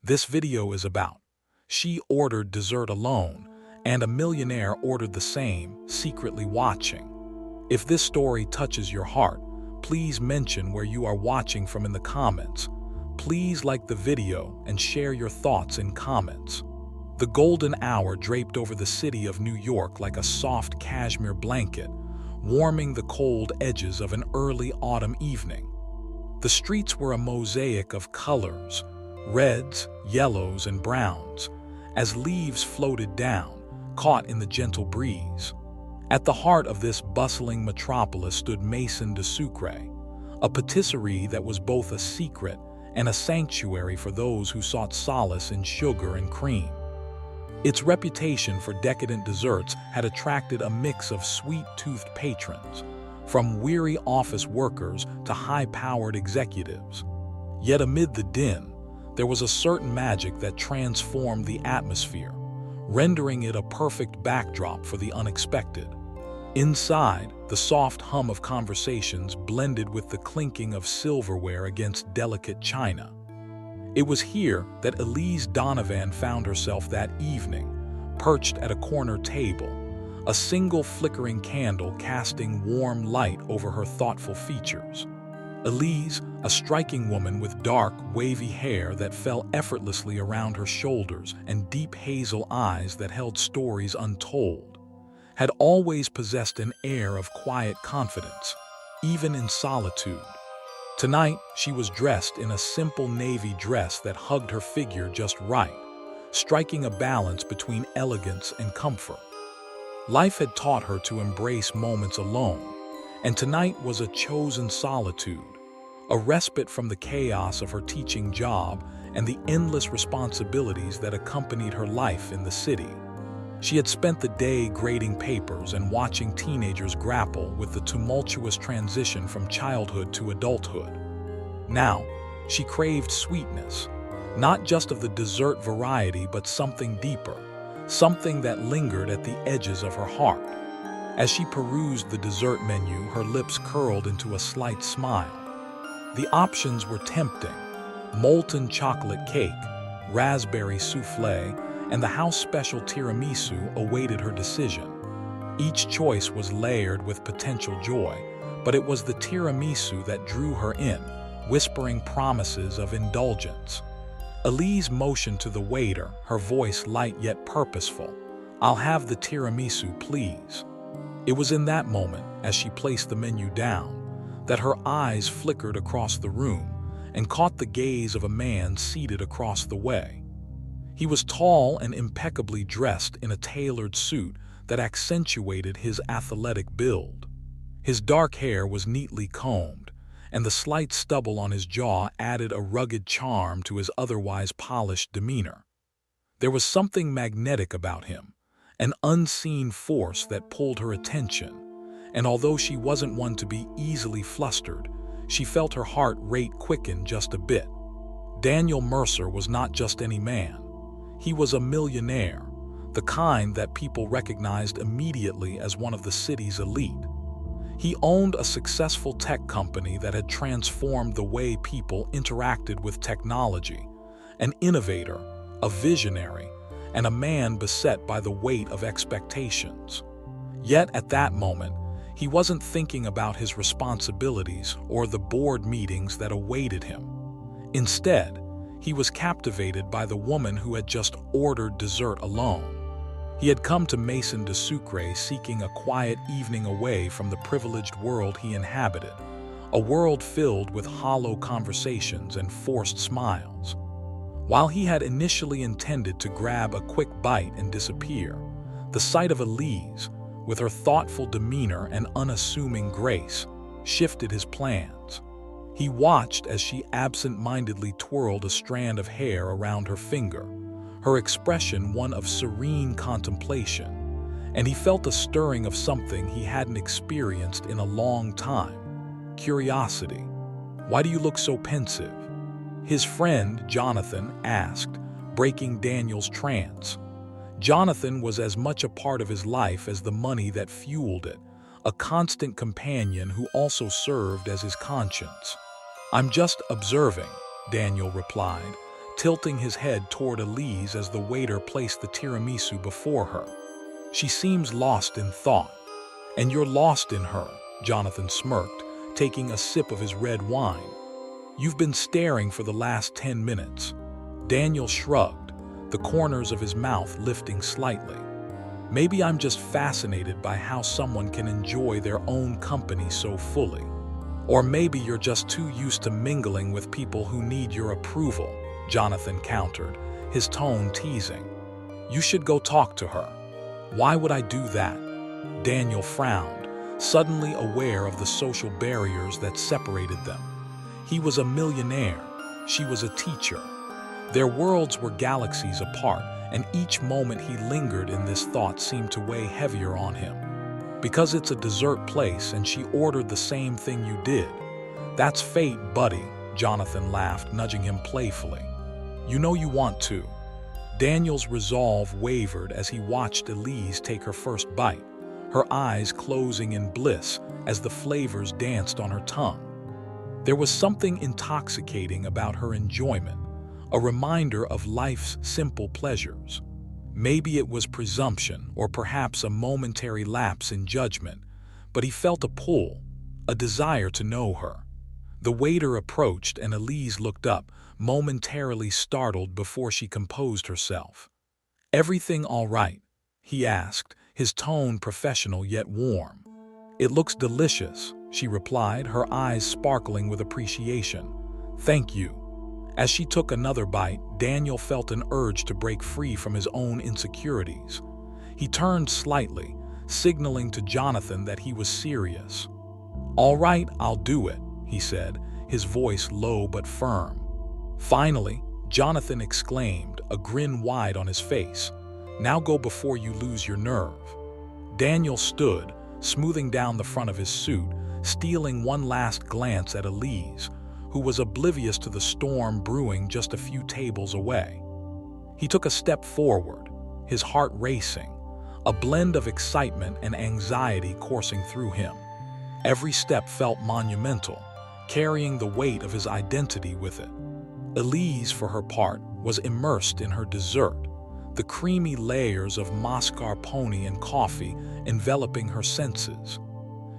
this video is about. She ordered dessert alone, and a millionaire ordered the same, secretly watching. If this story touches your heart, please mention where you are watching from in the comments. Please like the video and share your thoughts in comments. The golden hour draped over the city of New York like a soft cashmere blanket, warming the cold edges of an early autumn evening. The streets were a mosaic of colors, reds, yellows, and browns, as leaves floated down, caught in the gentle breeze. At the heart of this bustling metropolis stood Maison de Sucre, a patisserie that was both a secret and a sanctuary for those who sought solace in sugar and cream. Its reputation for decadent desserts had attracted a mix of sweet-toothed patrons, from weary office workers to high-powered executives. Yet amid the din, there was a certain magic that transformed the atmosphere, rendering it a perfect backdrop for the unexpected. Inside, the soft hum of conversations blended with the clinking of silverware against delicate china. It was here that Elise Donovan found herself that evening, perched at a corner table, a single flickering candle casting warm light over her thoughtful features. Elise, a striking woman with dark, wavy hair that fell effortlessly around her shoulders and deep hazel eyes that held stories untold, had always possessed an air of quiet confidence, even in solitude. Tonight, she was dressed in a simple navy dress that hugged her figure just right, striking a balance between elegance and comfort. Life had taught her to embrace moments alone, and tonight was a chosen solitude, a respite from the chaos of her teaching job and the endless responsibilities that accompanied her life in the city. She had spent the day grading papers and watching teenagers grapple with the tumultuous transition from childhood to adulthood. Now, she craved sweetness, not just of the dessert variety but something deeper, something that lingered at the edges of her heart. As she perused the dessert menu, her lips curled into a slight smile. The options were tempting: molten chocolate cake, raspberry soufflé, and the house special tiramisu awaited her decision. Each choice was layered with potential joy, but it was the tiramisu that drew her in, whispering promises of indulgence. Elise motioned to the waiter, her voice light yet purposeful. "I'll have the tiramisu, please." It was in that moment, as she placed the menu down, that her eyes flickered across the room and caught the gaze of a man seated across the way. He was tall and impeccably dressed in a tailored suit that accentuated his athletic build. His dark hair was neatly combed, and the slight stubble on his jaw added a rugged charm to his otherwise polished demeanor. There was something magnetic about him, an unseen force that pulled her attention, and although she wasn't one to be easily flustered, she felt her heart rate quicken just a bit. Daniel Mercer was not just any man. He was a millionaire, the kind that people recognized immediately as one of the city's elite. He owned a successful tech company that had transformed the way people interacted with technology, an innovator, a visionary, and a man beset by the weight of expectations. Yet at that moment, he wasn't thinking about his responsibilities or the board meetings that awaited him. Instead, he was captivated by the woman who had just ordered dessert alone. He had come to Maison de Sucre seeking a quiet evening away from the privileged world he inhabited, a world filled with hollow conversations and forced smiles. While he had initially intended to grab a quick bite and disappear, the sight of Elise, with her thoughtful demeanor and unassuming grace, shifted his plans. He watched as she absent-mindedly twirled a strand of hair around her finger, her expression one of serene contemplation, and he felt a stirring of something he hadn't experienced in a long time: curiosity. "Why do you look so pensive?" his friend Jonathan asked, breaking Daniel's trance. Jonathan was as much a part of his life as the money that fueled it, a constant companion who also served as his conscience. "I'm just observing," Daniel replied, tilting his head toward Elise as the waiter placed the tiramisu before her. "She seems lost in thought." "And you're lost in her," Jonathan smirked, taking a sip of his red wine. "You've been staring for the last 10 minutes. Daniel shrugged, the corners of his mouth lifting slightly. "Maybe I'm just fascinated by how someone can enjoy their own company so fully. Or maybe you're just too used to mingling with people who need your approval," Jonathan countered, his tone teasing. "You should go talk to her." "Why would I do that?" Daniel frowned, suddenly aware of the social barriers that separated them. He was a millionaire. She was a teacher. Their worlds were galaxies apart, and each moment he lingered in this thought seemed to weigh heavier on him. "Because it's a dessert place and she ordered the same thing you did. That's fate, buddy," Jonathan laughed, nudging him playfully. "You know you want to." Daniel's resolve wavered as he watched Elise take her first bite, her eyes closing in bliss as the flavors danced on her tongue. There was something intoxicating about her enjoyment, a reminder of life's simple pleasures. Maybe it was presumption or perhaps a momentary lapse in judgment, but he felt a pull, a desire to know her. The waiter approached and Elise looked up, momentarily startled before she composed herself. "Everything all right?" he asked, his tone professional yet warm. "It looks delicious," she replied, her eyes sparkling with appreciation. "Thank you." As she took another bite, Daniel felt an urge to break free from his own insecurities. He turned slightly, signaling to Jonathan that he was serious. "All right, I'll do it," he said, his voice low but firm. Finally, Jonathan exclaimed, a grin wide on his face. "Now go before you lose your nerve." Daniel stood, smoothing down the front of his suit, stealing one last glance at Elise, who was oblivious to the storm brewing just a few tables away. He took a step forward, his heart racing, a blend of excitement and anxiety coursing through him. Every step felt monumental, carrying the weight of his identity with it. Elise, for her part, was immersed in her dessert, the creamy layers of mascarpone and coffee enveloping her senses.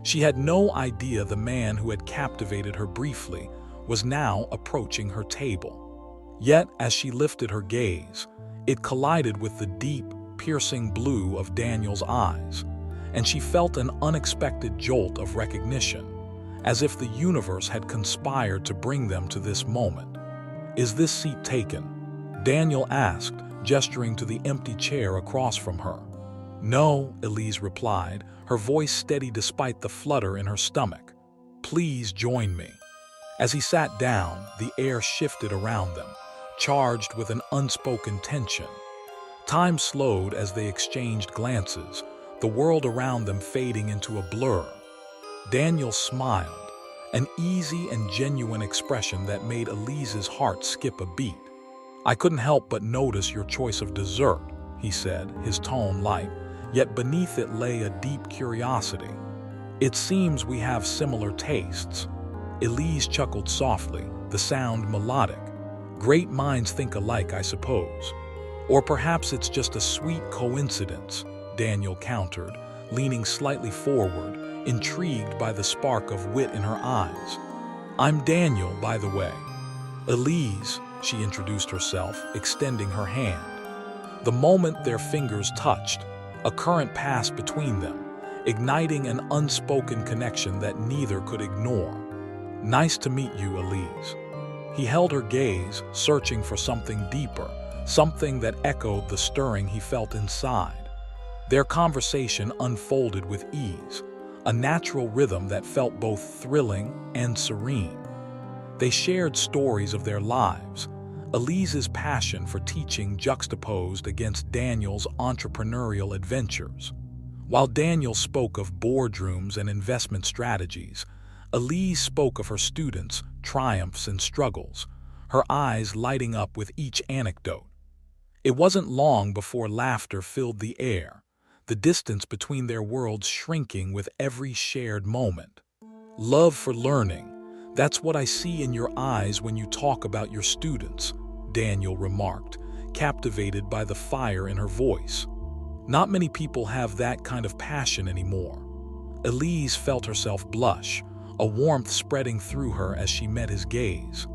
She had no idea the man who had captivated her briefly was now approaching her table. Yet, as she lifted her gaze, it collided with the deep, piercing blue of Daniel's eyes, and she felt an unexpected jolt of recognition, as if the universe had conspired to bring them to this moment. "Is this seat taken?" Daniel asked, gesturing to the empty chair across from her. "No," Elise replied, her voice steady despite the flutter in her stomach. "Please join me." As he sat down, the air shifted around them, charged with an unspoken tension. Time slowed as they exchanged glances, the world around them fading into a blur. Daniel smiled, an easy and genuine expression that made Elise's heart skip a beat. "I couldn't help but notice your choice of dessert," he said, his tone light, yet beneath it lay a deep curiosity. "It seems we have similar tastes." Elise chuckled softly, the sound melodic. "Great minds think alike, I suppose. Or perhaps it's just a sweet coincidence," Daniel countered, leaning slightly forward, intrigued by the spark of wit in her eyes. "I'm Daniel, by the way." "Elise," she introduced herself, extending her hand. The moment their fingers touched, a current passed between them, igniting an unspoken connection that neither could ignore. "Nice to meet you, Elise." He held her gaze, searching for something deeper, something that echoed the stirring he felt inside. Their conversation unfolded with ease, a natural rhythm that felt both thrilling and serene. They shared stories of their lives, Elise's passion for teaching juxtaposed against Daniel's entrepreneurial adventures. While Daniel spoke of boardrooms and investment strategies, Elise spoke of her students' triumphs and struggles, her eyes lighting up with each anecdote. It wasn't long before laughter filled the air, the distance between their worlds shrinking with every shared moment. "Love for learning, that's what I see in your eyes when you talk about your students," Daniel remarked, captivated by the fire in her voice. Not many people have that kind of passion anymore. Elise felt herself blush, a warmth spreading through her as she met his gaze.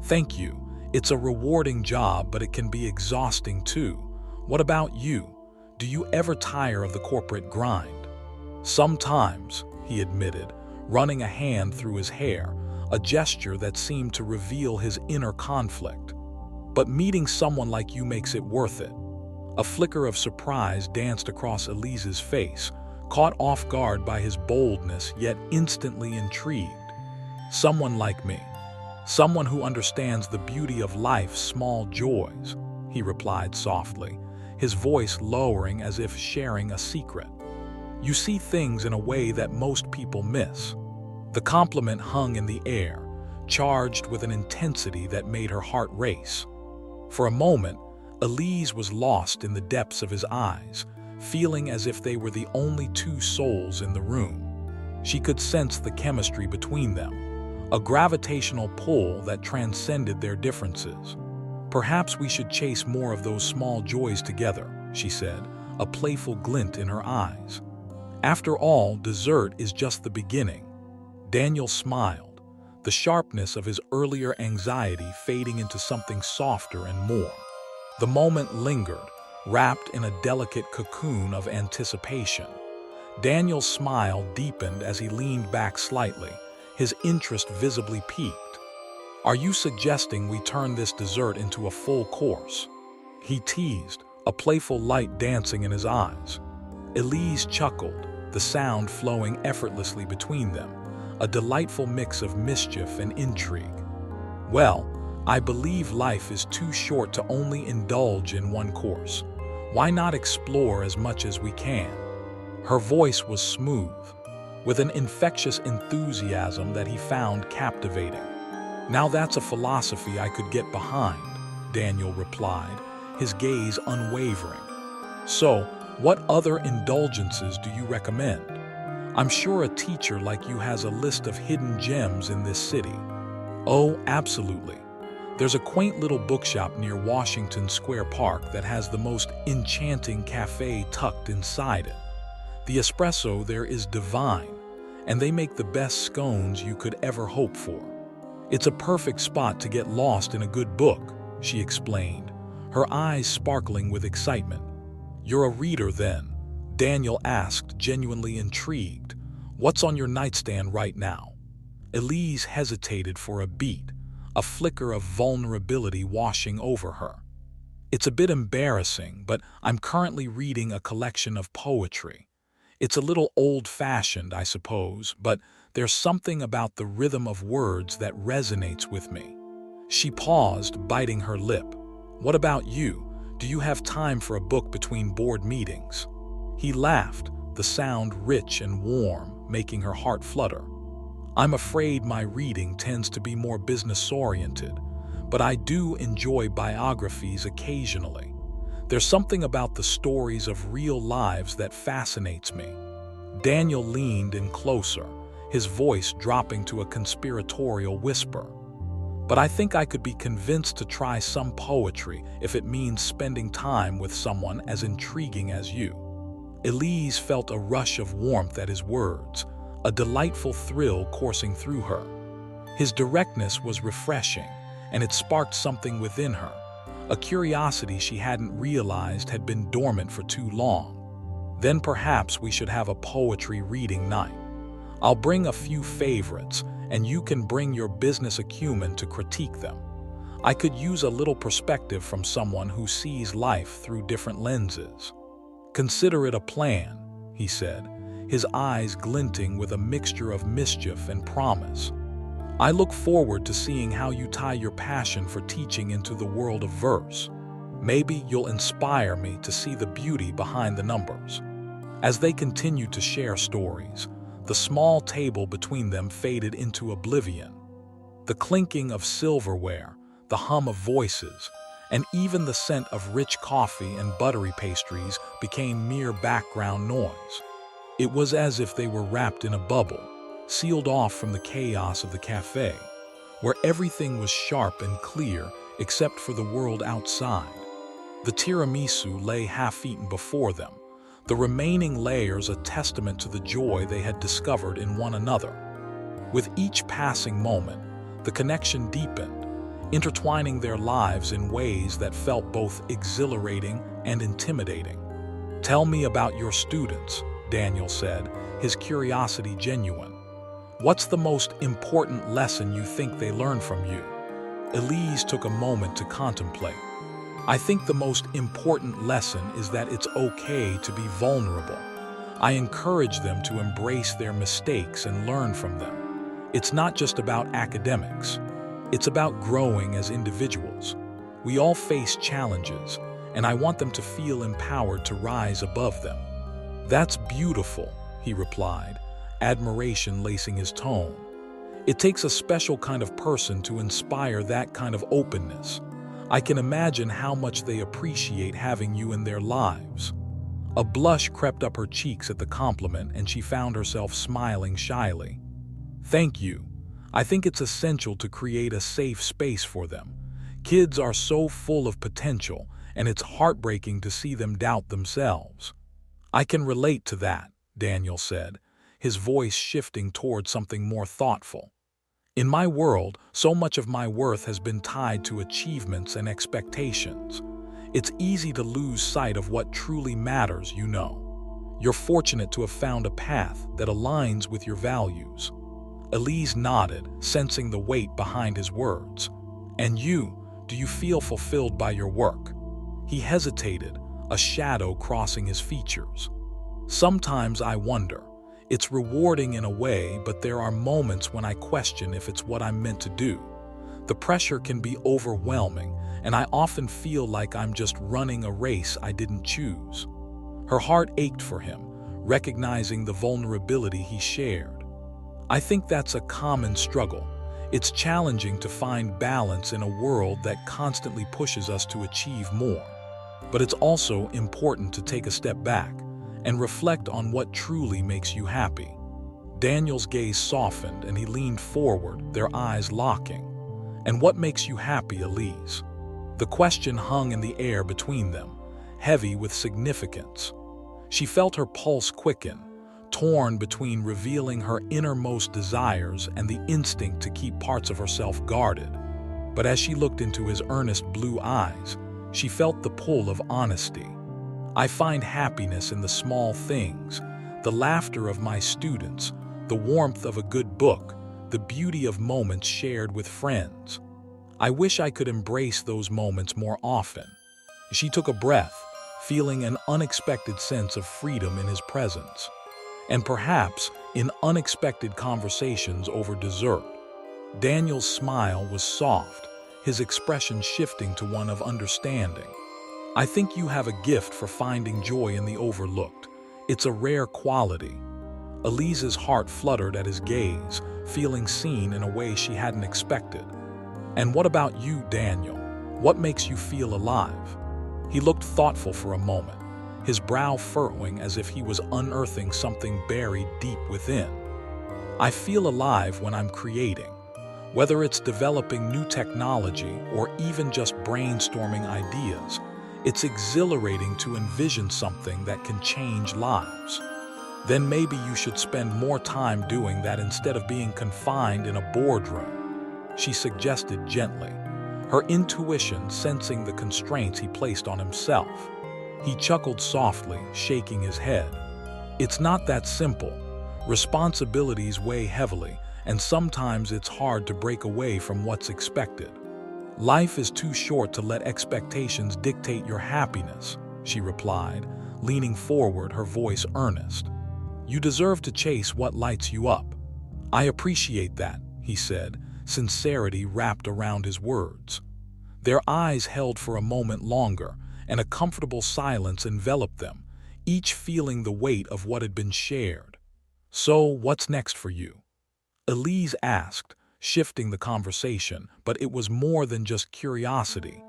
Thank you. It's a rewarding job, but it can be exhausting too. What about you? Do you ever tire of the corporate grind? Sometimes, he admitted, running a hand through his hair, a gesture that seemed to reveal his inner conflict. But meeting someone like you makes it worth it. A flicker of surprise danced across Elise's face, caught off guard by his boldness yet instantly intrigued. Someone like me. Someone who understands the beauty of life's small joys, he replied softly, his voice lowering as if sharing a secret. You see things in a way that most people miss. The compliment hung in the air, charged with an intensity that made her heart race. For a moment, Elise was lost in the depths of his eyes, feeling as if they were the only two souls in the room. She could sense the chemistry between them, a gravitational pull that transcended their differences. Perhaps we should chase more of those small joys together, she said, a playful glint in her eyes. After all, dessert is just the beginning. Daniel smiled, the sharpness of his earlier anxiety fading into something softer and more. The moment lingered, wrapped in a delicate cocoon of anticipation. Daniel's smile deepened as he leaned back slightly, his interest visibly piqued. Are you suggesting we turn this dessert into a full course? He teased, a playful light dancing in his eyes. Elise chuckled, the sound flowing effortlessly between them, a delightful mix of mischief and intrigue. Well, I believe life is too short to only indulge in one course. Why not explore as much as we can? Her voice was smooth, with an infectious enthusiasm that he found captivating. Now that's a philosophy I could get behind, Daniel replied, his gaze unwavering. So, what other indulgences do you recommend? I'm sure a teacher like you has a list of hidden gems in this city. Oh, absolutely. There's a quaint little bookshop near Washington Square Park that has the most enchanting cafe tucked inside it. The espresso there is divine, and they make the best scones you could ever hope for. It's a perfect spot to get lost in a good book, she explained, her eyes sparkling with excitement. You're a reader then? Daniel asked, genuinely intrigued. What's on your nightstand right now? Elise hesitated for a beat, a flicker of vulnerability washing over her. It's a bit embarrassing, but I'm currently reading a collection of poetry. It's a little old-fashioned, I suppose, but there's something about the rhythm of words that resonates with me. She paused, biting her lip. What about you? Do you have time for a book between board meetings? He laughed, the sound rich and warm, making her heart flutter. I'm afraid my reading tends to be more business-oriented, but I do enjoy biographies occasionally. There's something about the stories of real lives that fascinates me. Daniel leaned in closer, his voice dropping to a conspiratorial whisper. But I think I could be convinced to try some poetry if it means spending time with someone as intriguing as you. Elise felt a rush of warmth at his words, a delightful thrill coursing through her. His directness was refreshing, and it sparked something within her, a curiosity she hadn't realized had been dormant for too long. Then perhaps we should have a poetry reading night. I'll bring a few favorites, and you can bring your business acumen to critique them. I could use a little perspective from someone who sees life through different lenses. Consider it a plan, he said, his eyes glinting with a mixture of mischief and promise. I look forward to seeing how you tie your passion for teaching into the world of verse. Maybe you'll inspire me to see the beauty behind the numbers. As they continued to share stories, the small table between them faded into oblivion. The clinking of silverware, the hum of voices, and even the scent of rich coffee and buttery pastries became mere background noise. It was as if they were wrapped in a bubble, sealed off from the chaos of the cafe, where everything was sharp and clear except for the world outside. The tiramisu lay half-eaten before them, the remaining layers a testament to the joy they had discovered in one another. With each passing moment, the connection deepened, intertwining their lives in ways that felt both exhilarating and intimidating. "Tell me about your students," Daniel said, his curiosity genuine. "What's the most important lesson you think they learned from you?" Elise took a moment to contemplate. "I think the most important lesson is that it's okay to be vulnerable. I encourage them to embrace their mistakes and learn from them. It's not just about academics. It's about growing as individuals. We all face challenges, and I want them to feel empowered to rise above them." "That's beautiful," he replied, admiration lacing his tone. "It takes a special kind of person to inspire that kind of openness. I can imagine how much they appreciate having you in their lives." A blush crept up her cheeks at the compliment, and she found herself smiling shyly. "Thank you. I think it's essential to create a safe space for them. Kids are so full of potential, and it's heartbreaking to see them doubt themselves." "I can relate to that," Daniel said, his voice shifting toward something more thoughtful. "In my world, so much of my worth has been tied to achievements and expectations. It's easy to lose sight of what truly matters, you know. You're fortunate to have found a path that aligns with your values." Elise nodded, sensing the weight behind his words. "And you, do you feel fulfilled by your work?" He hesitated, a shadow crossing his features. "Sometimes I wonder. It's rewarding in a way, but there are moments when I question if it's what I'm meant to do. The pressure can be overwhelming, and I often feel like I'm just running a race I didn't choose." Her heart ached for him, recognizing the vulnerability he shared. "I think that's a common struggle. It's challenging to find balance in a world that constantly pushes us to achieve more. But it's also important to take a step back and reflect on what truly makes you happy." Daniel's gaze softened and he leaned forward, their eyes locking. "And what makes you happy, Elise?" The question hung in the air between them, heavy with significance. She felt her pulse quicken, torn between revealing her innermost desires and the instinct to keep parts of herself guarded. But as she looked into his earnest blue eyes, she felt the pull of honesty. "I find happiness in the small things, the laughter of my students, the warmth of a good book, the beauty of moments shared with friends. I wish I could embrace those moments more often." She took a breath, feeling an unexpected sense of freedom in his presence. And perhaps in unexpected conversations over dessert. Daniel's smile was soft, his expression shifting to one of understanding. "I think you have a gift for finding joy in the overlooked. It's a rare quality." Elise's heart fluttered at his gaze, feeling seen in a way she hadn't expected. "And what about you, Daniel? What makes you feel alive?" He looked thoughtful for a moment, his brow furrowing as if he was unearthing something buried deep within. "I feel alive when I'm creating. Whether it's developing new technology or even just brainstorming ideas, it's exhilarating to envision something that can change lives. Then maybe you should spend more time doing that instead of being confined in a boardroom," she suggested gently, her intuition sensing the constraints he placed on himself. He chuckled softly, shaking his head. "It's not that simple. Responsibilities weigh heavily, and sometimes it's hard to break away from what's expected. Life is too short to let expectations dictate your happiness," she replied, leaning forward, her voice earnest. "You deserve to chase what lights you up." "I appreciate that," he said, sincerity wrapped around his words. Their eyes held for a moment longer, and a comfortable silence enveloped them, each feeling the weight of what had been shared. "So, what's next for you?" Elise asked, shifting the conversation, but it was more than just curiosity.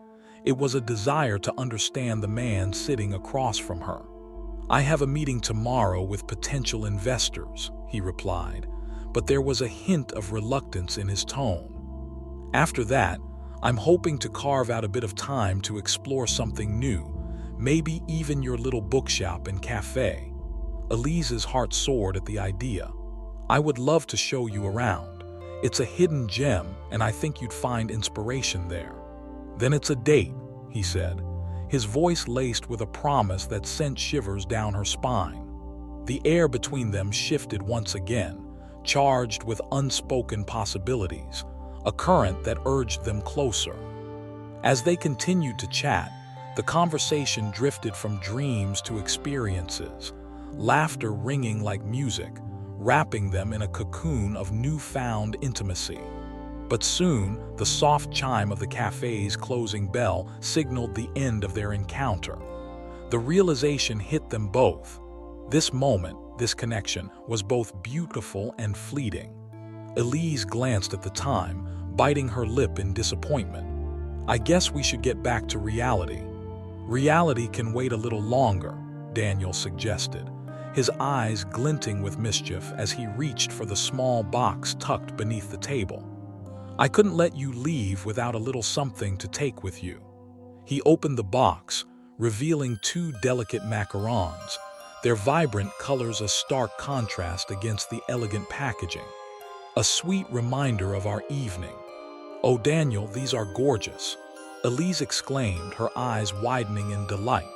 It was a desire to understand the man sitting across from her. "I have a meeting tomorrow with potential investors," he replied, but there was a hint of reluctance in his tone. "After that, I'm hoping to carve out a bit of time to explore something new, maybe even your little bookshop and cafe." Elise's heart soared at the idea. "I would love to show you around. It's a hidden gem, and I think you'd find inspiration there." "Then it's a date," he said, his voice laced with a promise that sent shivers down her spine. The air between them shifted once again, charged with unspoken possibilities, a current that urged them closer. As they continued to chat, the conversation drifted from dreams to experiences, laughter ringing like music, wrapping them in a cocoon of newfound intimacy. But soon, the soft chime of the cafe's closing bell signaled the end of their encounter. The realization hit them both. This moment, this connection, was both beautiful and fleeting. Elise glanced at the time, biting her lip in disappointment. "I guess we should get back to reality." "Reality can wait a little longer," Daniel suggested, his eyes glinting with mischief as he reached for the small box tucked beneath the table. "I couldn't let you leave without a little something to take with you." He opened the box, revealing 2 delicate macarons, their vibrant colors a stark contrast against the elegant packaging. "A sweet reminder of our evening." "Oh, Daniel, these are gorgeous," Elise exclaimed, her eyes widening in delight.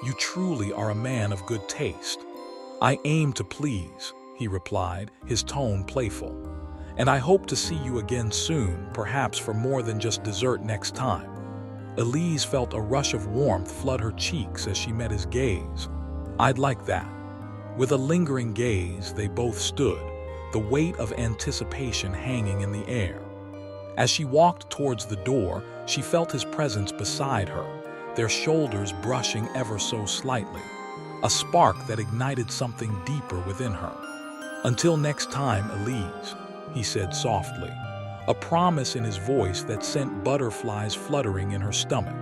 "You truly are a man of good taste." "I aim to please," he replied, his tone playful. "And I hope to see you again soon, perhaps for more than just dessert next time." Elise felt a rush of warmth flood her cheeks as she met his gaze. "I'd like that." With a lingering gaze, they both stood, the weight of anticipation hanging in the air. As she walked towards the door, she felt his presence beside her, their shoulders brushing ever so slightly, a spark that ignited something deeper within her. "Until next time, Elise," he said softly, a promise in his voice that sent butterflies fluttering in her stomach.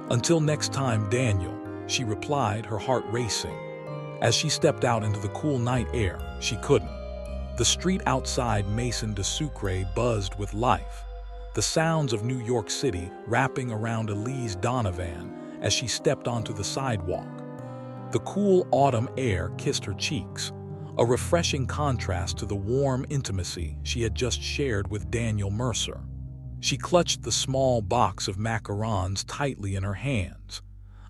"Until next time, Daniel," she replied, her heart racing. As she stepped out into the cool night air, she couldn't. The street outside Maison de Sucre buzzed with life, the sounds of New York City wrapping around Elise Donovan as she stepped onto the sidewalk. The cool autumn air kissed her cheeks, a refreshing contrast to the warm intimacy she had just shared with Daniel Mercer. She clutched the small box of macarons tightly in her hands,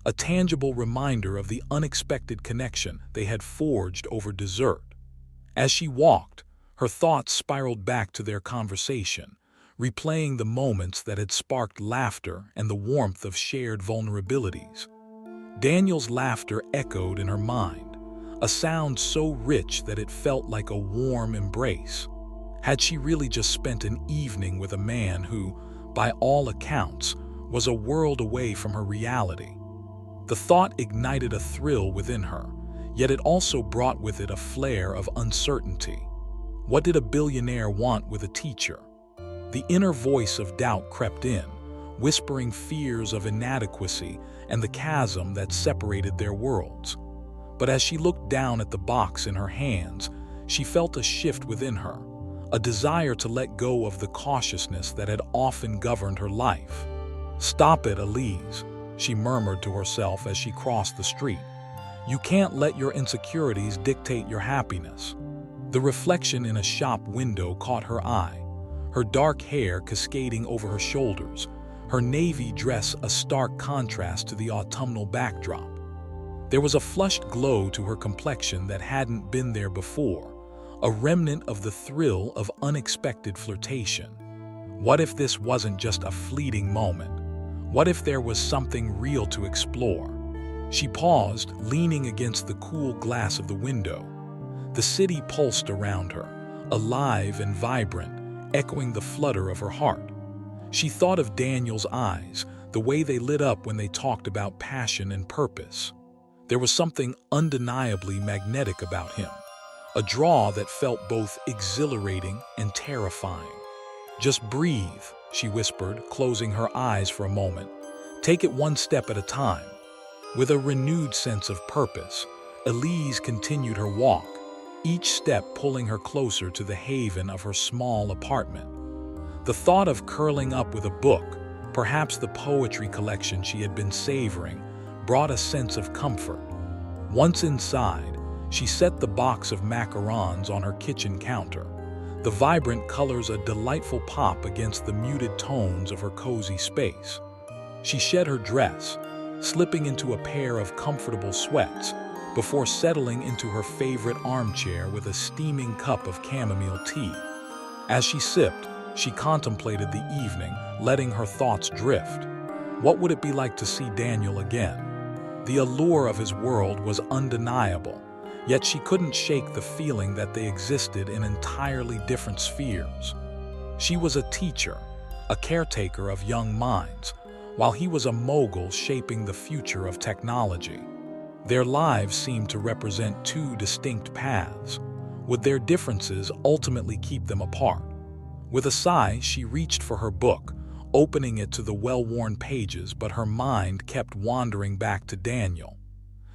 a tangible reminder of the unexpected connection they had forged over dessert. As she walked, her thoughts spiraled back to their conversation, replaying the moments that had sparked laughter and the warmth of shared vulnerabilities. Daniel's laughter echoed in her mind, a sound so rich that it felt like a warm embrace. Had she really just spent an evening with a man who, by all accounts, was a world away from her reality? The thought ignited a thrill within her, yet it also brought with it a flare of uncertainty. What did a billionaire want with a teacher? The inner voice of doubt crept in, whispering fears of inadequacy and the chasm that separated their worlds. But as she looked down at the box in her hands, she felt a shift within her, a desire to let go of the cautiousness that had often governed her life. "Stop it, Elise," she murmured to herself as she crossed the street. "You can't let your insecurities dictate your happiness." The reflection in a shop window caught her eye, her dark hair cascading over her shoulders, her navy dress a stark contrast to the autumnal backdrop. There was a flushed glow to her complexion that hadn't been there before, a remnant of the thrill of unexpected flirtation. What if this wasn't just a fleeting moment? What if there was something real to explore? She paused, leaning against the cool glass of the window. The city pulsed around her, alive and vibrant, echoing the flutter of her heart. She thought of Daniel's eyes, the way they lit up when they talked about passion and purpose. There was something undeniably magnetic about him, a draw that felt both exhilarating and terrifying. "Just breathe," she whispered, closing her eyes for a moment. "Take it one step at a time." With a renewed sense of purpose, Elise continued her walk, each step pulling her closer to the haven of her small apartment. The thought of curling up with a book, Perhaps the poetry collection she had been savoring brought a sense of comfort. Once inside, she set the box of macarons on her kitchen counter. The vibrant colors a delightful pop against the muted tones of her cozy space. She shed her dress, slipping into a pair of comfortable sweats before settling into her favorite armchair with a steaming cup of chamomile tea. As she sipped, she contemplated the evening, letting her thoughts drift. What would it be like to see Daniel again? The allure of his world was undeniable, yet she couldn't shake the feeling that they existed in entirely different spheres. She was a teacher, a caretaker of young minds, while he was a mogul shaping the future of technology. Their lives seemed to represent two distinct paths. Would their differences ultimately keep them apart? With a sigh, she reached for her book, opening it to the well-worn pages, but her mind kept wandering back to Daniel.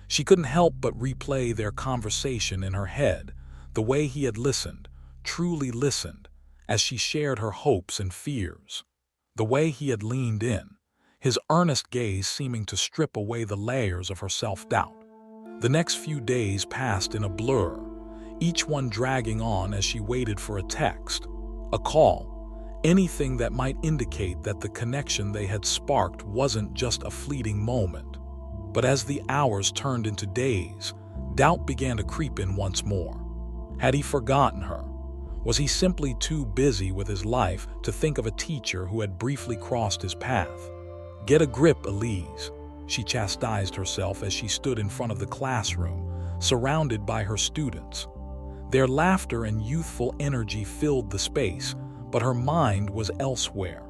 She couldn't help but replay their conversation in her head, the way he had listened, truly listened, as she shared her hopes and fears. The way he had leaned in, his earnest gaze seeming to strip away the layers of her self-doubt. The next few days passed in a blur, each one dragging on as she waited for a text, a call, anything that might indicate that the connection they had sparked wasn't just a fleeting moment. But as the hours turned into days, doubt began to creep in once more. Had he forgotten her? Was he simply too busy with his life to think of a teacher who had briefly crossed his path? "Get a grip, Elise," she chastised herself as she stood in front of the classroom, surrounded by her students. Their laughter and youthful energy filled the space, but her mind was elsewhere.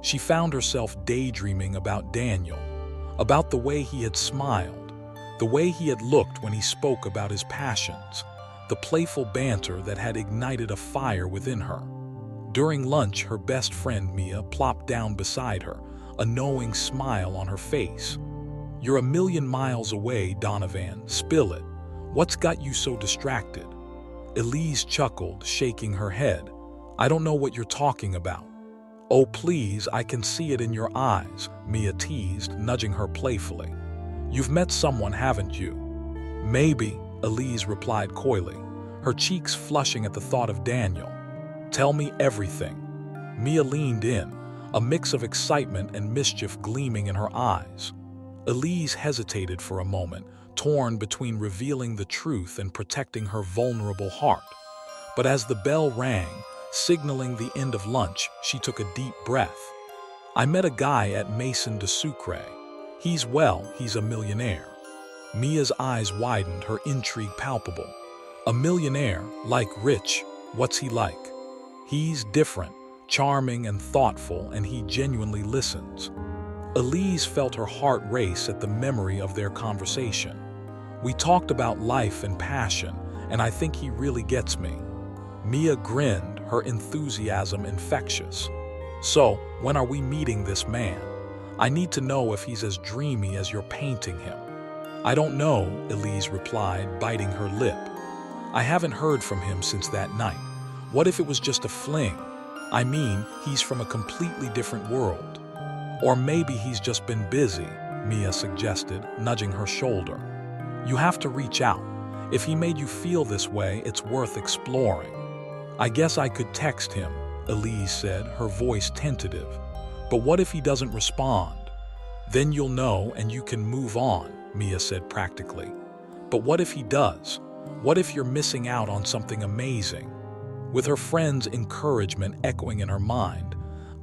She found herself daydreaming about Daniel, about the way he had smiled, the way he had looked when he spoke about his passions, the playful banter that had ignited a fire within her. During lunch, her best friend Mia plopped down beside her, a knowing smile on her face. "You're a million miles away, Donovan. Spill it. What's got you so distracted?" Elise chuckled, shaking her head. "I don't know what you're talking about." "Oh, please, I can see it in your eyes," Mia teased, nudging her playfully. "You've met someone, haven't you?" "Maybe," Elise replied coyly, her cheeks flushing at the thought of Daniel. "Tell me everything." Mia leaned in, a mix of excitement and mischief gleaming in her eyes. Elise hesitated for a moment, torn between revealing the truth and protecting her vulnerable heart. But as the bell rang, signaling the end of lunch, she took a deep breath. "I met a guy at Maison de Sucre. He's a millionaire." Mia's eyes widened, her intrigue palpable. "A millionaire, like rich, what's he like?" "He's different, charming and thoughtful, and he genuinely listens." Elise felt her heart race at the memory of their conversation. "We talked about life and passion, and I think he really gets me." Mia grinned, her enthusiasm infectious. "So, when are we meeting this man? I need to know if he's as dreamy as you're painting him." "I don't know," Elise replied, biting her lip. "I haven't heard from him since that night. What if it was just a fling? I mean, he's from a completely different world." "Or maybe he's just been busy," Mia suggested, nudging her shoulder. "You have to reach out. If he made you feel this way, it's worth exploring." "I guess I could text him," Elise said, her voice tentative. "But what if he doesn't respond?" "Then you'll know and you can move on," Mia said practically. "But what if he does? What if you're missing out on something amazing?" With her friend's encouragement echoing in her mind,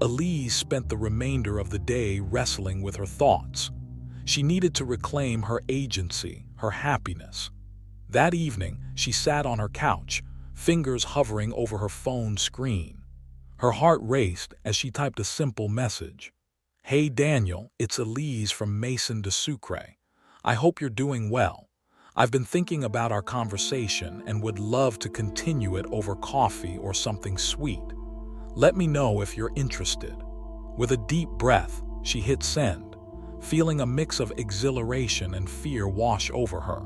Elise spent the remainder of the day wrestling with her thoughts. She needed to reclaim her agency, her happiness. That evening, she sat on her couch, fingers hovering over her phone screen. Her heart raced as she typed a simple message. "Hey Daniel, it's Elise from Maison de Sucre. I hope you're doing well. I've been thinking about our conversation and would love to continue it over coffee or something sweet. Let me know if you're interested." With a deep breath, she hit send, feeling a mix of exhilaration and fear wash over her.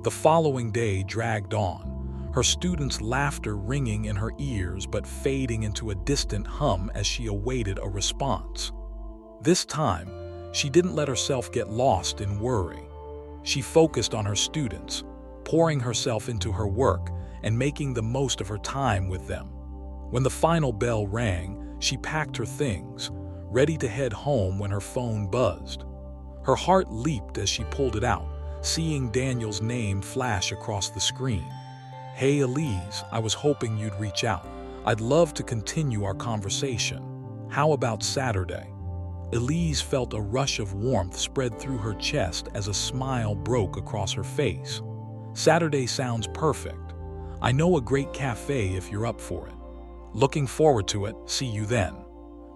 The following day dragged on, her students' laughter ringing in her ears but fading into a distant hum as she awaited a response. This time, she didn't let herself get lost in worry. She focused on her students, pouring herself into her work and making the most of her time with them. When the final bell rang, she packed her things, ready to head home when her phone buzzed. Her heart leaped as she pulled it out, seeing Daniel's name flash across the screen. "Hey Elise, I was hoping you'd reach out. I'd love to continue our conversation. How about Saturday?" Elise felt a rush of warmth spread through her chest as a smile broke across her face. "Saturday sounds perfect. I know a great cafe if you're up for it. Looking forward to it. See you then."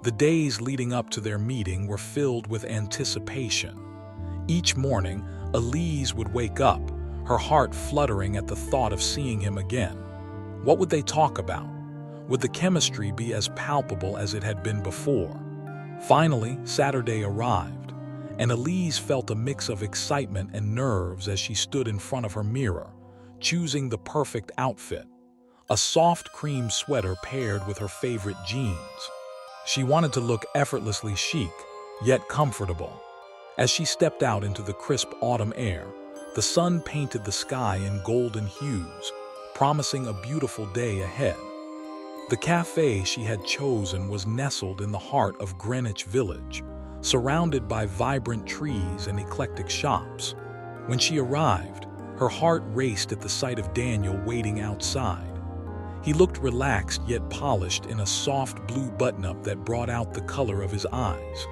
The days leading up to their meeting were filled with anticipation. Each morning, Elise would wake up, her heart fluttering at the thought of seeing him again. What would they talk about? Would the chemistry be as palpable as it had been before? Finally, Saturday arrived, and Elise felt a mix of excitement and nerves as she stood in front of her mirror, choosing the perfect outfit. A soft cream sweater paired with her favorite jeans. She wanted to look effortlessly chic, yet comfortable. As she stepped out into the crisp autumn air, the sun painted the sky in golden hues, promising a beautiful day ahead. The cafe she had chosen was nestled in the heart of Greenwich Village, surrounded by vibrant trees and eclectic shops. When she arrived, her heart raced at the sight of Daniel waiting outside. He looked relaxed yet polished in a soft blue button-up that brought out the color of his eyes.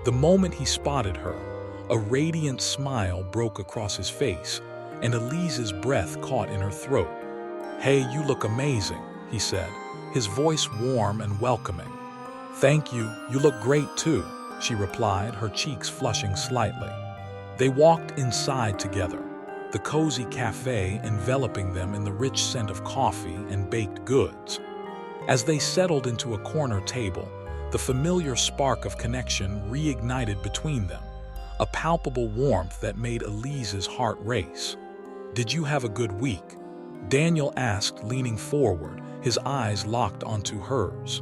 The moment he spotted her, a radiant smile broke across his face, and Elise's breath caught in her throat. "Hey, you look amazing," he said, his voice warm and welcoming. "Thank you, you look great too," she replied, her cheeks flushing slightly. They walked inside together, the cozy cafe enveloping them in the rich scent of coffee and baked goods. As they settled into a corner table, the familiar spark of connection reignited between them, a palpable warmth that made Elise's heart race. "Did you have a good week?" Daniel asked, leaning forward, his eyes locked onto hers.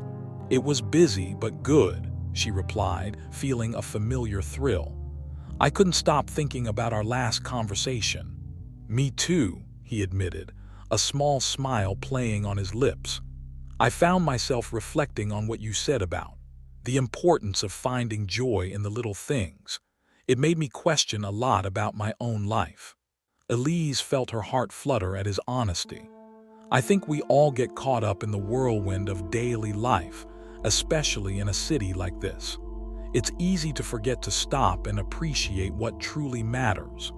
"It was busy but good," she replied, feeling a familiar thrill. "I couldn't stop thinking about our last conversation." "Me too," he admitted, a small smile playing on his lips. "I found myself reflecting on what you said about the importance of finding joy in the little things. It made me question a lot about my own life." Elise felt her heart flutter at his honesty. "I think we all get caught up in the whirlwind of daily life, especially in a city like this. It's easy to forget to stop and appreciate what truly matters."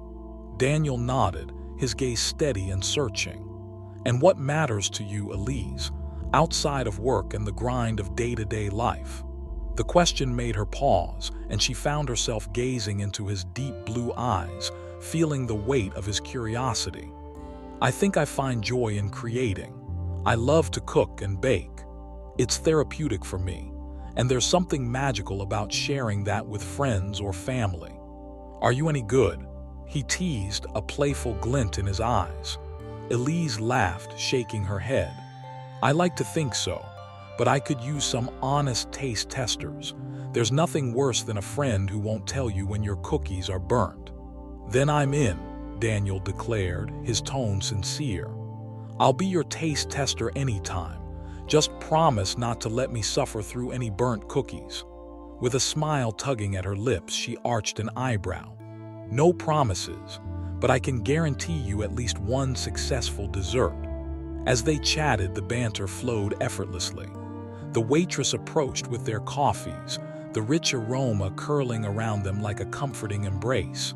Daniel nodded, his gaze steady and searching. "And what matters to you, Elise, outside of work and the grind of day-to-day life?" The question made her pause, and she found herself gazing into his deep blue eyes, feeling the weight of his curiosity. "I think I find joy in creating. I love to cook and bake. It's therapeutic for me, and there's something magical about sharing that with friends or family." "Are you any good?" he teased, a playful glint in his eyes. Elise laughed, shaking her head. "I like to think so, but I could use some honest taste testers. There's nothing worse than a friend who won't tell you when your cookies are burnt." "Then I'm in," Daniel declared, his tone sincere. "I'll be your taste tester anytime. Just promise not to let me suffer through any burnt cookies." With a smile tugging at her lips, she arched an eyebrow. "No promises, but I can guarantee you at least one successful dessert." As they chatted, the banter flowed effortlessly. The waitress approached with their coffees, the rich aroma curling around them like a comforting embrace.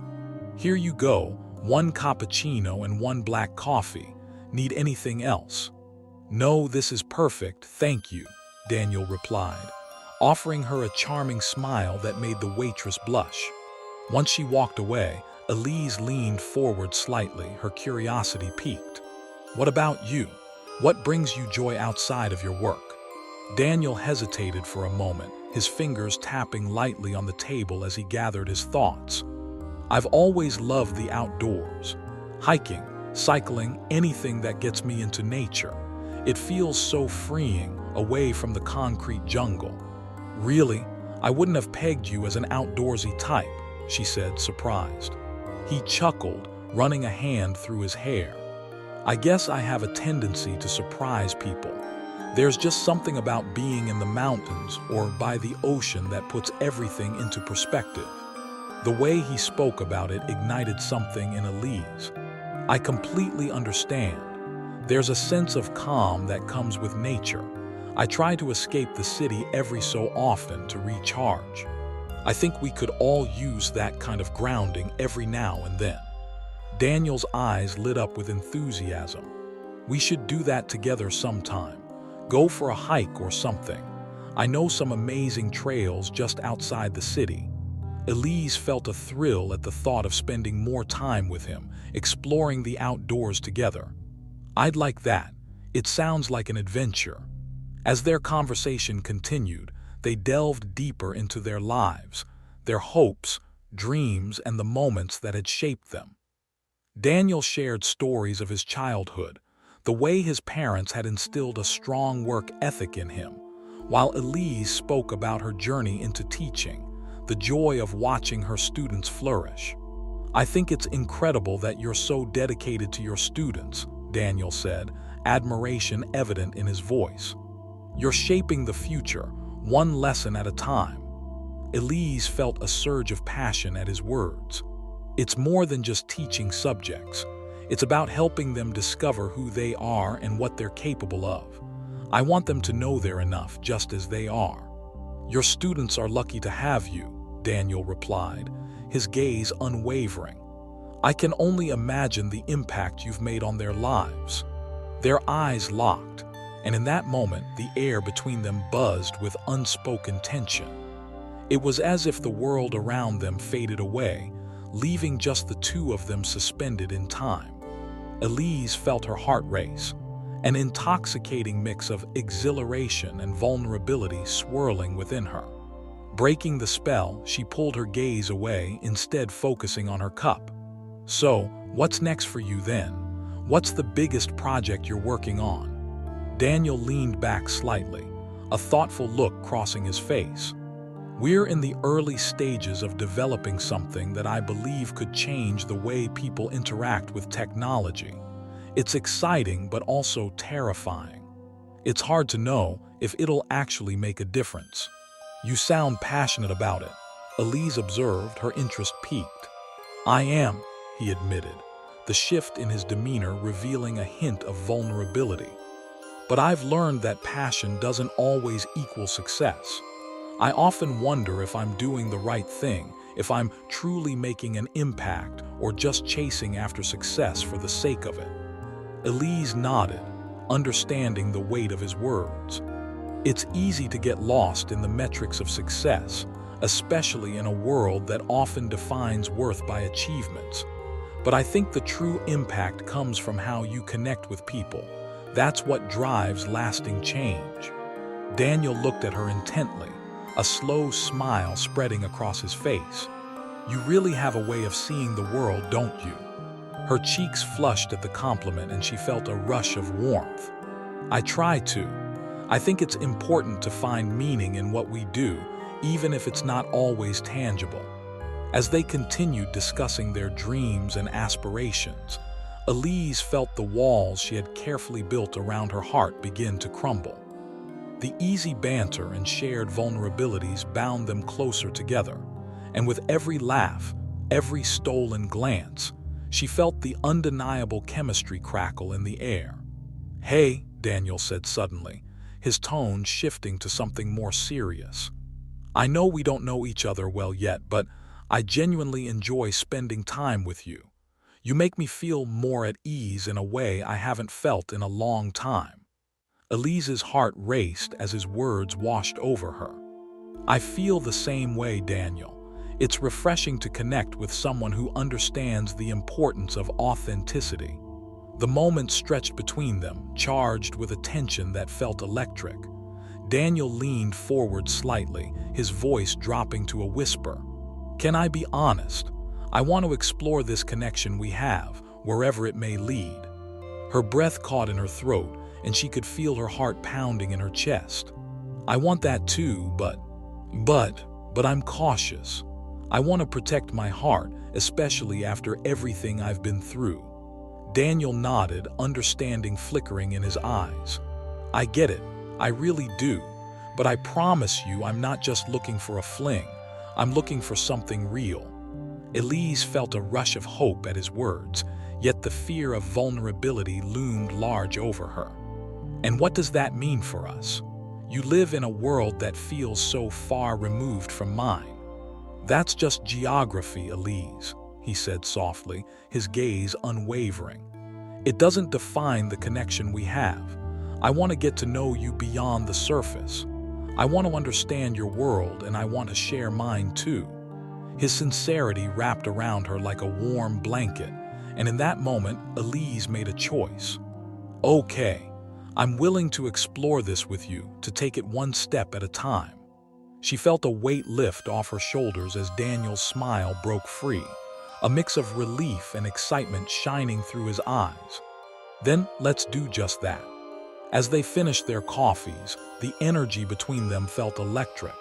"Here you go, 1 cappuccino and 1 black coffee. Need anything else?" "No, this is perfect, thank you," Daniel replied, offering her a charming smile that made the waitress blush. Once she walked away, Elise leaned forward slightly, her curiosity piqued. "What about you? What brings you joy outside of your work?" Daniel hesitated for a moment, his fingers tapping lightly on the table as he gathered his thoughts. "I've always loved the outdoors. Hiking, cycling, anything that gets me into nature. It feels so freeing, away from the concrete jungle. Really, I wouldn't have pegged you as an outdoorsy type, she said, surprised. He chuckled, running a hand through his hair. I guess I have a tendency to surprise people. There's just something about being in the mountains or by the ocean that puts everything into perspective. The way he spoke about it ignited something in Elise. I completely understand. There's a sense of calm that comes with nature. I try to escape the city every so often to recharge. I think we could all use that kind of grounding every now and then. Daniel's eyes lit up with enthusiasm. We should do that together sometime. Go for a hike or something. I know some amazing trails just outside the city. Elise felt a thrill at the thought of spending more time with him, exploring the outdoors together. I'd like that. It sounds like an adventure. As their conversation continued, they delved deeper into their lives, their hopes, dreams, and the moments that had shaped them. Daniel shared stories of his childhood, the way his parents had instilled a strong work ethic in him, while Elise spoke about her journey into teaching, the joy of watching her students flourish. I think it's incredible that you're so dedicated to your students, Daniel said, admiration evident in his voice. You're shaping the future, one lesson at a time. Elise felt a surge of passion at his words. It's more than just teaching subjects. It's about helping them discover who they are and what they're capable of. I want them to know they're enough just as they are. Your students are lucky to have you, Daniel replied, his gaze unwavering. I can only imagine the impact you've made on their lives. Their eyes locked, and in that moment, the air between them buzzed with unspoken tension. It was as if the world around them faded away, leaving just the two of them suspended in time. Elise felt her heart race, an intoxicating mix of exhilaration and vulnerability swirling within her. Breaking the spell, she pulled her gaze away, instead focusing on her cup. So, what's next for you then? What's the biggest project you're working on? Daniel leaned back slightly, a thoughtful look crossing his face. We're in the early stages of developing something that I believe could change the way people interact with technology. It's exciting but also terrifying. It's hard to know if it'll actually make a difference. You sound passionate about it, Elise observed, her interest piqued. I am, he admitted, the shift in his demeanor revealing a hint of vulnerability. But I've learned that passion doesn't always equal success. I often wonder if I'm doing the right thing, if I'm truly making an impact or just chasing after success for the sake of it. Elise nodded, understanding the weight of his words. It's easy to get lost in the metrics of success, especially in a world that often defines worth by achievements. But I think the true impact comes from how you connect with people. That's what drives lasting change. Daniel looked at her intently, a slow smile spreading across his face. You really have a way of seeing the world, don't you? Her cheeks flushed at the compliment and she felt a rush of warmth. I try to. I think it's important to find meaning in what we do, even if it's not always tangible. As they continued discussing their dreams and aspirations, Elise felt the walls she had carefully built around her heart begin to crumble. The easy banter and shared vulnerabilities bound them closer together, and with every laugh, every stolen glance, she felt the undeniable chemistry crackle in the air. Hey, Daniel said suddenly, his tone shifting to something more serious. I know we don't know each other well yet, but I genuinely enjoy spending time with you. You make me feel more at ease in a way I haven't felt in a long time. Elise's heart raced as his words washed over her. I feel the same way, Daniel. It's refreshing to connect with someone who understands the importance of authenticity. The moment stretched between them, charged with a tension that felt electric. Daniel leaned forward slightly, his voice dropping to a whisper. Can I be honest? I want to explore this connection we have, wherever it may lead. Her breath caught in her throat, and she could feel her heart pounding in her chest. I want that too, but, but I'm cautious. I want to protect my heart, especially after everything I've been through." Daniel nodded, understanding flickering in his eyes. "I get it, I really do. But I promise you I'm not just looking for a fling. I'm looking for something real." Elise felt a rush of hope at his words, yet the fear of vulnerability loomed large over her. "And what does that mean for us? You live in a world that feels so far removed from mine." "That's just geography, Elise," he said softly, his gaze unwavering. "It doesn't define the connection we have. I want to get to know you beyond the surface. I want to understand your world, and I want to share mine too." His sincerity wrapped around her like a warm blanket, and in that moment, Elise made a choice. "Okay, I'm willing to explore this with you, to take it one step at a time." She felt a weight lift off her shoulders as Daniel's smile broke free, a mix of relief and excitement shining through his eyes. "Then let's do just that." As they finished their coffees, the energy between them felt electric.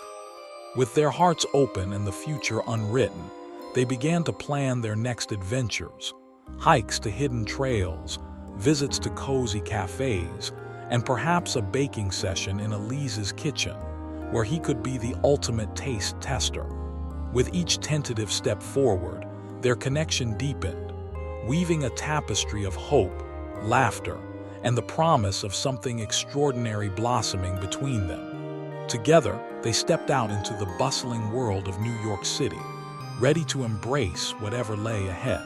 With their hearts open and the future unwritten, they began to plan their next adventures: hikes to hidden trails, visits to cozy cafes, and perhaps a baking session in Elise's kitchen, where he could be the ultimate taste tester. With each tentative step forward, their connection deepened, weaving a tapestry of hope, laughter, and the promise of something extraordinary blossoming between them. Together, they stepped out into the bustling world of New York City, ready to embrace whatever lay ahead.